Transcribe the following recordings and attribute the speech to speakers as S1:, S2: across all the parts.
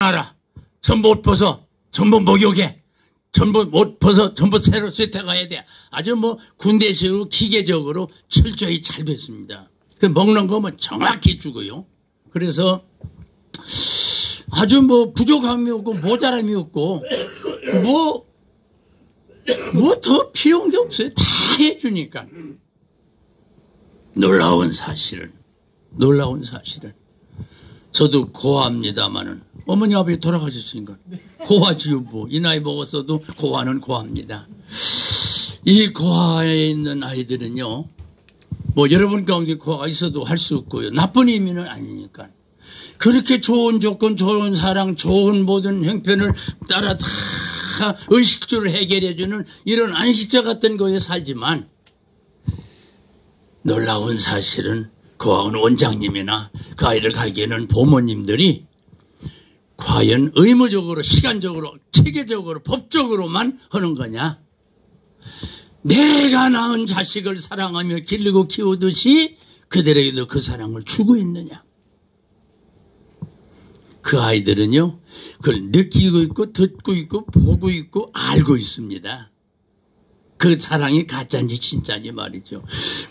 S1: 알아. 전부 옷 벗어. 전부 목욕해. 전부 옷 벗어. 전부 새로 세탁해야 돼. 아주 뭐 군대식으로 기계적으로 철저히 잘 됐습니다. 그 먹는 거 뭐 정확히 주고요. 그래서 아주 뭐 부족함이 없고 모자람이 없고 뭐 더 필요한 게 없어요. 다 해주니까. 놀라운 사실은 저도 고아합니다마는 어머니 아버지 돌아가셨으니까 고아지요 뭐. 이 나이 먹었어도 고아는 고아입니다. 이 고아에 있는 아이들은요, 뭐 여러분 가운데 고아가 있어도 할 수 없고요. 나쁜 의미는 아니니까. 그렇게 좋은 조건, 좋은 사랑, 좋은 모든 형편을 따라 다 의식주를 해결해주는 이런 안식처 같은 곳에 살지만, 놀라운 사실은 고아원 원장님이나 그 아이를 가르치는 부모님들이 과연 의무적으로, 시간적으로, 체계적으로, 법적으로만 하는 거냐? 내가 낳은 자식을 사랑하며 기르고 키우듯이 그들에게도 그 사랑을 주고 있느냐? 그 아이들은요, 그걸 느끼고 있고, 듣고 있고, 보고 있고, 알고 있습니다. 그 사랑이 가짜인지 진짜인지 말이죠.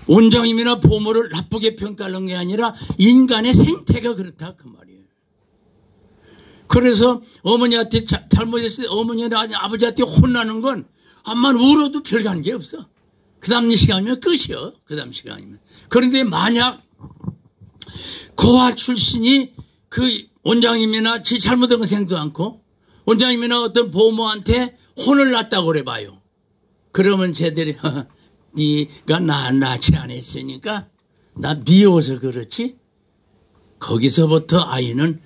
S1: 원장님이나 부모를 나쁘게 평가하는 게 아니라 인간의 생태가 그렇다 그 말이에요. 그래서 어머니한테 잘못했을 때 어머니나 아버지한테 혼나는 건 암만 울어도 별 관계 없어. 그 다음 시간이면 끝이요. 그 다음 시간이면. 그런데 만약 고아 출신이 그 원장님이나 지 잘못한 건 생각도 않고 원장님이나 어떤 부모한테 혼을 났다고 그래봐요. 그러면 쟤들이 네가 나 낳지 않았으니까 나 미워서 그렇지. 거기서부터 아이는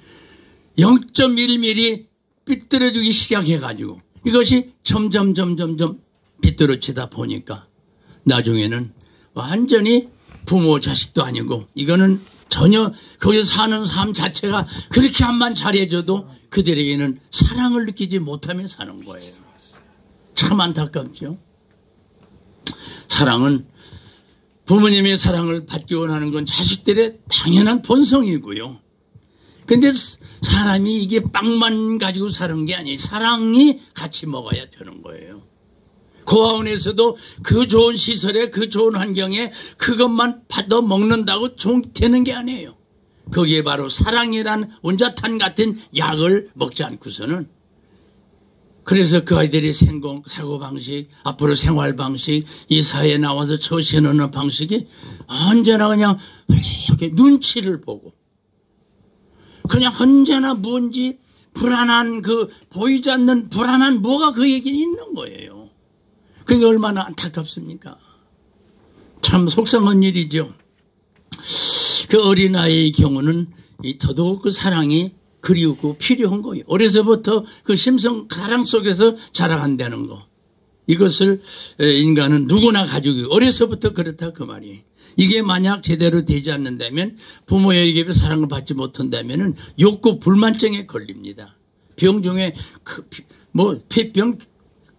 S1: 0.1mm 삐뚤어지기 시작해가지고 이것이 점점 삐뚤어지다 보니까 나중에는 완전히 부모 자식도 아니고 이거는 전혀 거기서 사는 삶 자체가 그렇게 한만 잘해줘도 그들에게는 사랑을 느끼지 못하며 사는 거예요. 참 안타깝죠. 사랑은 부모님의 사랑을 받기 원하는 건 자식들의 당연한 본성이고요. 근데 사람이 이게 빵만 가지고 사는 게 아니에요. 사랑이 같이 먹어야 되는 거예요. 고아원에서도 그 좋은 시설에 그 좋은 환경에 그것만 받아 먹는다고 되는 게 아니에요. 거기에 바로 사랑이란 온자탄 같은 약을 먹지 않고서는 그래서 그 아이들의 사고방식, 앞으로 생활방식, 이 사회에 나와서 처신하는 방식이 언제나 그냥 이렇게 눈치를 보고 그냥 언제나 뭔지 불안한 보이지 않는 불안한 뭐가 그 얘기는 있는 거예요. 그게 얼마나 안타깝습니까? 참 속상한 일이죠. 그 어린아이의 경우는 더더욱 그 사랑이 그리우고 필요한 거예요. 어려서부터 그 심성 가랑 속에서 자라간다는 거. 이것을 인간은 누구나 가지고 어려서부터 그렇다 그 말이에요. 이게 만약 제대로 되지 않는다면 부모에게 사랑을 받지 못한다면 욕구 불만증에 걸립니다. 병 중에 뭐 폐병,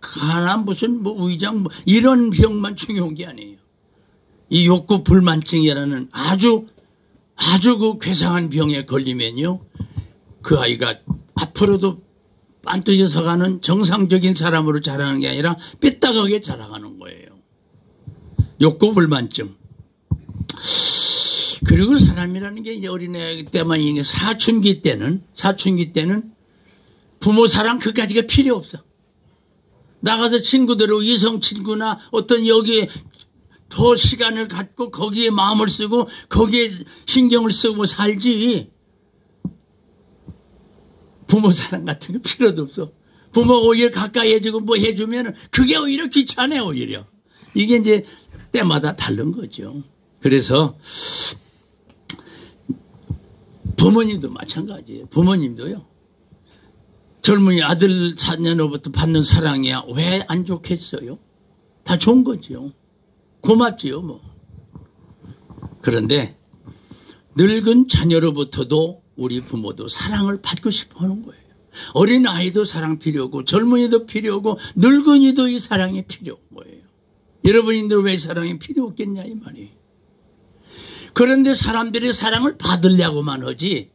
S1: 가난 무슨 뭐 위장 뭐 이런 병만 중요한 게 아니에요. 이 욕구 불만증이라는 아주 그 괴상한 병에 걸리면요. 그 아이가 앞으로도 반드시 가는 정상적인 사람으로 자라는 게 아니라 삐딱하게 자라가는 거예요. 욕구 불만증. 그리고 사람이라는 게 이제 어린애 때만 이게 사춘기 때는 부모 사랑 그까지가 필요 없어. 나가서 친구들하고 이성 친구나 어떤 여기에 더 시간을 갖고 거기에 마음을 쓰고 거기에 신경을 쓰고 살지. 부모 사랑 같은 거 필요도 없어. 부모가 오히려 가까이 해주고 뭐 해주면 그게 오히려 귀찮아요, 오히려. 이게 이제 때마다 다른 거죠. 그래서 부모님도 마찬가지예요. 부모님도요. 젊은이 아들 자녀로부터 받는 사랑이야 왜 안 좋겠어요? 다 좋은 거죠. 고맙지요, 뭐. 그런데 늙은 자녀로부터도 우리 부모도 사랑을 받고 싶어 하는 거예요. 어린 아이도 사랑 필요하고 젊은이도 필요하고 늙은이도 이 사랑이 필요한 거예요. 여러분들 왜 사랑이 필요 없겠냐 이 말이에요. 그런데 사람들이 사랑을 받으려고만 하지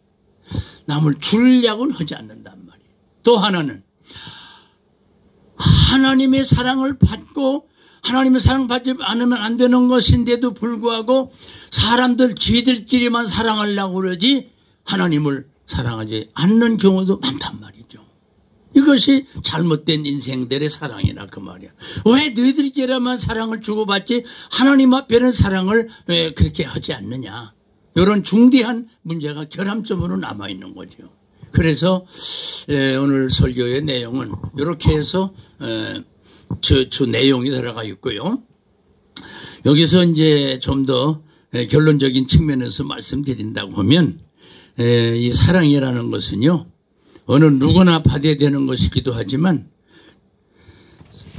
S1: 남을 주려고는 하지 않는단 말이에요. 또 하나는 하나님의 사랑을 받고 하나님의 사랑 받지 않으면 안 되는 것인데도 불구하고 사람들 지들끼리만 사랑하려고 그러지 하나님을 사랑하지 않는 경우도 많단 말이죠. 이것이 잘못된 인생들의 사랑이라 그 말이야. 왜 너희들끼리만 사랑을 주고받지 하나님 앞에는 사랑을 왜 그렇게 하지 않느냐. 이런 중대한 문제가 결함점으로 남아있는 거죠. 그래서 오늘 설교의 내용은 이렇게 해서 저 내용이 들어가 있고요. 여기서 이제 좀 더 결론적인 측면에서 말씀드린다고 하면 이 사랑이라는 것은요. 어느 누구나 받아야 되는 것이기도 하지만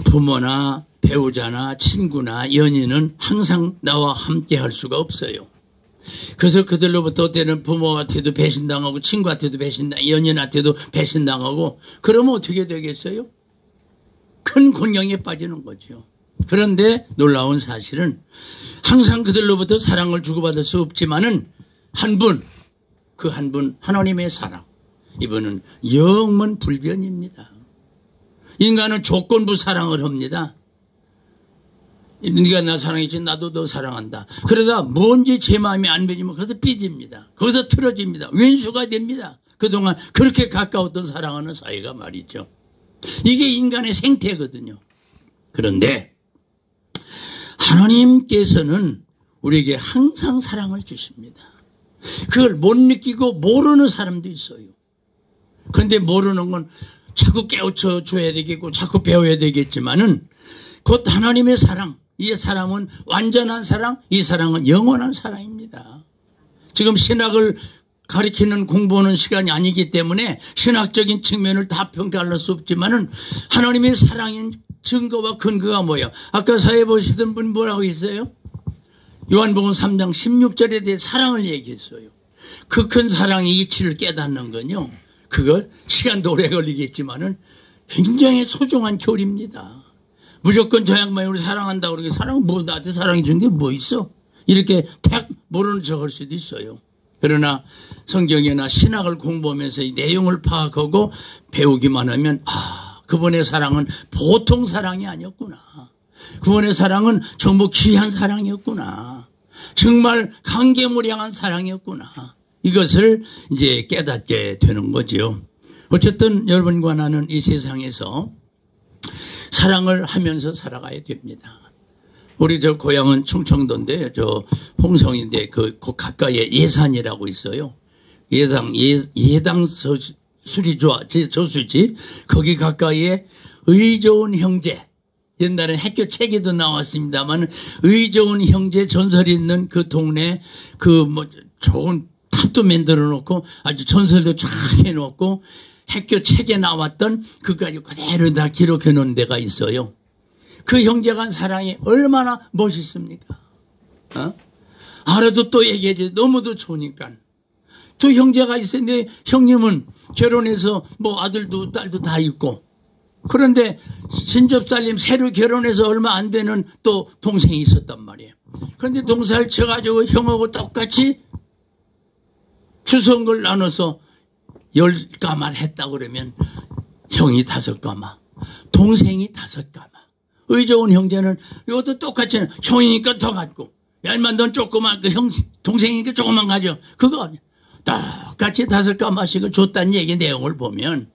S1: 부모나 배우자나 친구나 연인은 항상 나와 함께 할 수가 없어요. 그래서 그들로부터 때는 부모한테도 배신당하고 친구한테도 연인한테도 배신당하고 그러면 어떻게 되겠어요? 큰 곤경에 빠지는 거죠. 그런데 놀라운 사실은 항상 그들로부터 사랑을 주고받을 수 없지만은 그 한 분 하나님의 사랑 이분은 영원 불변입니다. 인간은 조건부 사랑을 합니다. 네가 나 사랑했지 나도 너 사랑한다. 그러다 뭔지 제 마음에 안 배지면 거기서 삐집니다. 거기서 틀어집니다. 왼수가 됩니다. 그동안 그렇게 가까웠던 사랑하는 사이가 말이죠. 이게 인간의 생태거든요. 그런데 하나님께서는 우리에게 항상 사랑을 주십니다. 그걸 못 느끼고 모르는 사람도 있어요. 그런데 모르는 건 자꾸 깨우쳐 줘야 되겠고 자꾸 배워야 되겠지만은 곧 하나님의 사랑, 이 사랑은 완전한 사랑, 이 사랑은 영원한 사랑입니다. 지금 신학을 가리키는 공부하는 시간이 아니기 때문에 신학적인 측면을 다 평가할 수 없지만은 하나님의 사랑인 증거와 근거가 뭐예요? 아까 사회 보시던 분 뭐라고 했어요? 요한복음 3장 16절에 대해 사랑을 얘기했어요. 그 큰 사랑의 이치를 깨닫는 건요. 그걸 시간도 오래 걸리겠지만은 굉장히 소중한 교리입니다. 무조건 저 양반이 우리 사랑한다고 그러게 사랑은 뭐 나한테 사랑해 준 게 뭐 있어? 이렇게 탁 모르는 척 할 수도 있어요. 그러나 성경이나 신학을 공부하면서 이 내용을 파악하고 배우기만 하면 그분의 사랑은 보통 사랑이 아니었구나. 그분의 사랑은 정말 귀한 사랑이었구나. 정말 강개무량한 사랑이었구나. 이것을 이제 깨닫게 되는 거죠. 어쨌든 여러분과 나는 이 세상에서 사랑을 하면서 살아가야 됩니다. 우리 저 고향은 충청도인데 저 홍성인데 그 가까이에 예산이라고 있어요. 예당 저수지 거기 가까이에 의 좋은 형제 옛날에 학교 책에도 나왔습니다만 의 좋은 형제 전설이 있는 그 동네 그 뭐 좋은 탑도 만들어 놓고 아주 전설도 쫙 해놓고 학교 책에 나왔던 그까지 그대로 다 기록해 놓은 데가 있어요. 그 형제 간 사랑이 얼마나 멋있습니까? 알아도 또 얘기하지. 너무도 좋으니까. 두 형제가 있었는데 형님은 결혼해서 뭐 아들도 딸도 다 있고 그런데 신접살림 새로 결혼해서 얼마 안 되는 또 동생이 있었단 말이에요. 그런데 동살 쳐가지고 형하고 똑같이 추석을 나눠서 10가마를 했다고 그러면 형이 5가마, 동생이 5가마. 의 좋은 형제는 이것도 똑같이 형이니까 더 갖고 얄만 넌 조그만 그 형 동생이니까 조그만 가져. 그거 똑같이 5가마씩을 줬다는 얘기 내용을 보면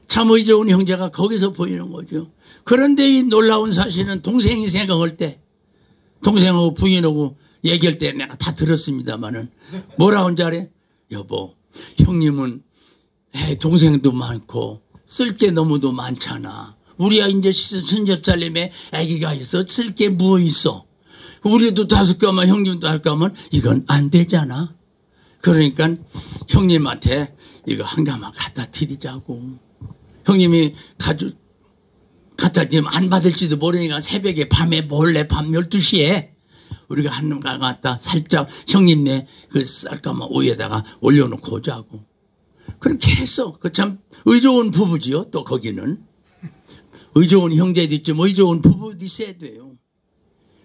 S1: 참 의 좋은 형제가 거기서 보이는 거죠. 그런데 이 놀라운 사실은 동생이 생각할 때 동생하고 부인하고 얘기할 때 내가 다 들었습니다마는 뭐라고 한지 알아요? 여보, 형님은 동생도 많고 쓸 게 너무도 많잖아. 우리야 이제 신접살림에 아기가 있어. 쓸 게 뭐 있어. 우리도 5가마 형님도 5가마 이건 안 되잖아. 그러니까 형님한테 이거 1가마 갖다 드리자고. 형님이 갖다 드리면 안 받을지도 모르니까 새벽에 밤에 몰래 밤 12시에 우리가 1가마 갖다 살짝 형님네 그 쌀가마 위에다가 올려놓고 오자고. 그렇게 했어. 그 참 의좋은 부부지요. 또 거기는. 의좋은 형제도 있지만 의좋은 부부도 있어야 돼요.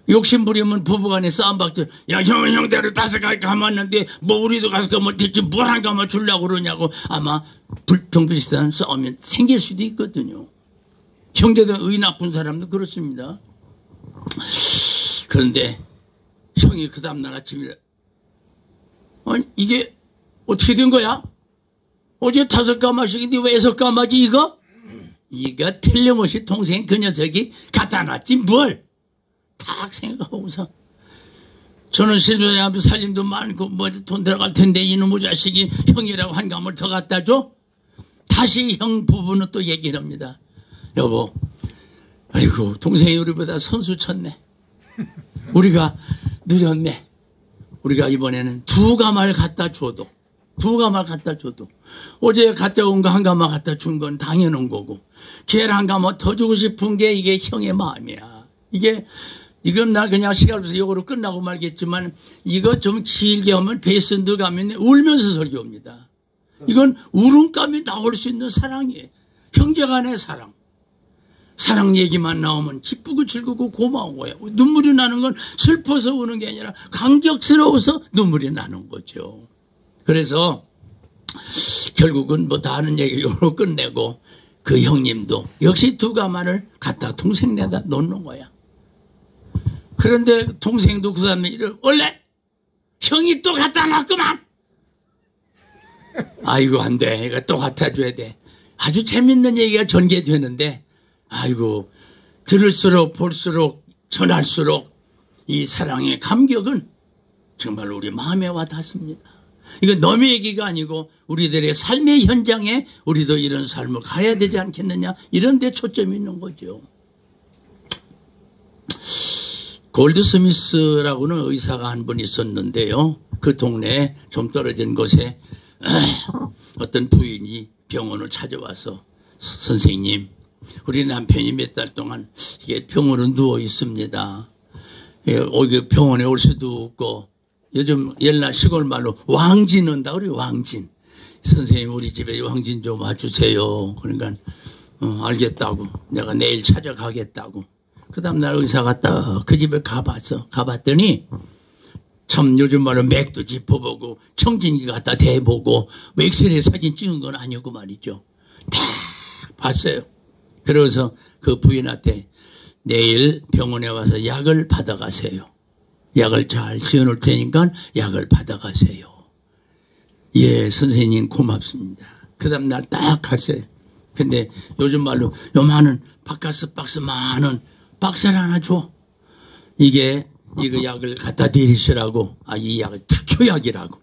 S1: 욕심부리면 부부간에 싸움박질. 야, 형은 형대로 5가지 감았는데 뭐 우리도 가서 가면 대체 뭘 한 가마 주려고 그러냐고 아마 불평비슷한 싸움이 생길 수도 있거든요. 형제들 의 나쁜 사람도 그렇습니다. 그런데 형이 그 다음날 아침에 아니 이게 어떻게 된 거야? 어제 5가마씩인데 왜 6가마지 이거? 이가 틀림없이 동생 그 녀석이 갖다 놨지 뭘? 딱 생각하고서 저는 신도자한테 살림도 많고 뭐 돈 들어갈 텐데 이놈의 자식이 형이라고 한 감을 더 갖다 줘? 다시 형 부부는 또 얘기를 합니다. 여보, 아이고 동생이 우리보다 선수 쳤네. 우리가 늦었네. 우리가 이번에는 2가마를 갖다 줘도 어제 갖다 온 거 1가마 갖다 준 건 당연한 거고 걔를 1가마 더 주고 싶은 게 이게 형의 마음이야. 이건 나 그냥 시간 없어서 이거로 끝나고 말겠지만 이거 좀 길게 하면 베이스드 가면 울면서 설교합니다. 이건 울음감이 나올 수 있는 사랑이에요. 형제간의 사랑. 사랑 얘기만 나오면 기쁘고 즐겁고 고마운 거예요. 눈물이 나는 건 슬퍼서 우는 게 아니라 감격스러워서 눈물이 나는 거죠. 그래서 결국은 뭐 다 하는 얘기로 끝내고 그 형님도 역시 2가마를 갖다 동생네다 놓는 거야. 그런데 동생도 그 사람이 이래 원래 형이 또 갖다 놨구만. 아이고 안 돼. 이거 또 갖다 줘야 돼. 아주 재밌는 얘기가 전개되는데 아이고 들을수록 볼수록 전할수록 이 사랑의 감격은 정말 우리 마음에 와 닿습니다. 이건 남의 얘기가 아니고 우리들의 삶의 현장에 우리도 이런 삶을 가야 되지 않겠느냐 이런 데 초점이 있는 거죠. 골드스미스라고는 의사가 한 분 있었는데요. 그 동네에 좀 떨어진 곳에 어떤 부인이 병원을 찾아와서 선생님 우리 남편이 몇 달 동안 이게 병원에 누워 있습니다. 병원에 올 수도 없고 요즘 옛날 시골 말로 왕진한다 그래요. 왕진. 선생님 우리 집에 왕진 좀 와주세요. 그러니까 알겠다고 내가 내일 찾아가겠다고. 그 다음날 의사가 딱 그 집에 가봤더니 참 요즘 말로 맥도 짚어보고 청진기 갖다 대보고 엑스레이 사진 찍은 건 아니고 말이죠. 다 봤어요. 그래서 그 부인한테 내일 병원에 와서 약을 받아가세요. 약을 잘 지어놓을 테니까 약을 받아가세요. 예, 선생님 고맙습니다. 그 다음날 딱 갔어요. 근데 요즘 말로 요만한 바카스 박스 많은 박스를 하나 줘. 이거 약을 갖다 드리시라고. 이 약을 특효약이라고.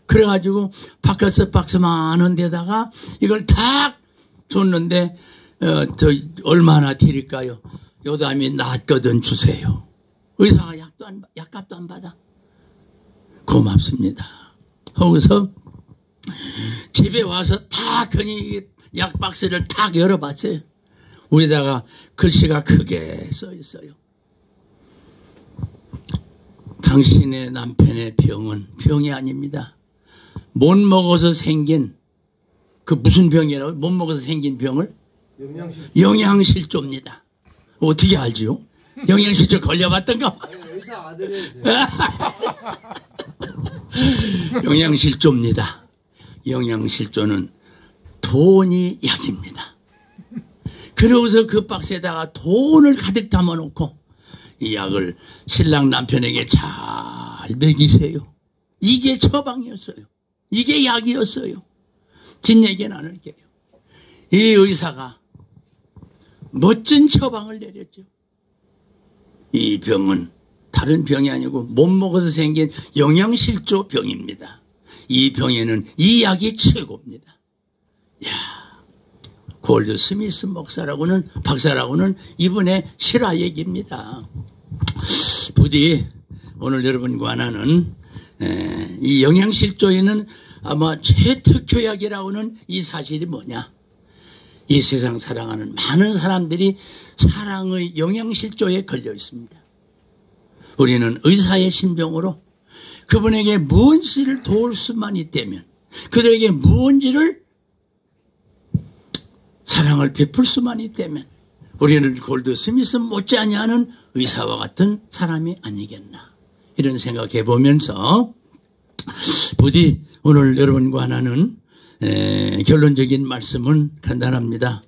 S1: 그래가지고 바카스 박스 많은 데다가 이걸 탁 줬는데 얼마나 드릴까요? 요담이 낫거든 주세요. 의사가 약값도 안 받아. 고맙습니다. 거기서 집에 와서 탁 그니 약 박스를 탁 열어봤어요. 위에다가 글씨가 크게 써 있어요. 당신의 남편의 병은 병이 아닙니다. 못 먹어서 생긴 그 무슨 병이라고? 못 먹어서 생긴 병을? 영양실조입니다. 어떻게 알지요? 영양실조 걸려봤던가 봐.
S2: 의사 아들이
S1: 영양실조입니다. 영양실조는 돈이 약입니다. 그러고서 그 박스에다가 돈을 가득 담아놓고 이 약을 신랑 남편에게 잘 먹이세요. 이게 처방이었어요. 이게 약이었어요. 뒷얘기는 안 할게요. 이 의사가 멋진 처방을 내렸죠. 이 병은 다른 병이 아니고 못 먹어서 생긴 영양실조 병입니다. 이 병에는 이 약이 최고입니다. 야, 골드 스미스 박사라고는 이분의 실화 얘기입니다. 부디 오늘 여러분과 나는 이 영양실조에는 아마 최특효약이라고는 이 사실이 뭐냐? 이 세상 사랑하는 많은 사람들이 사랑의 영양실조에 걸려 있습니다. 우리는 의사의 심정으로 그분에게 무언지를 도울 수만 있다면 그들에게 무언지를 사랑을 베풀 수만 있다면 우리는 골드 스미스 못지않게 하는 의사와 같은 사람이 아니겠나 이런 생각해 보면서 부디 오늘 여러분과 하나는 결론적인 말씀은 간단합니다.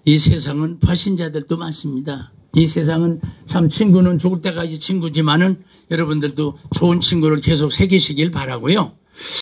S1: 이 세상은 불신자들도 많습니다. 이 세상은 참 친구는 죽을 때까지 친구지만은 여러분들도 좋은 친구를 계속 새기시길 바라고요.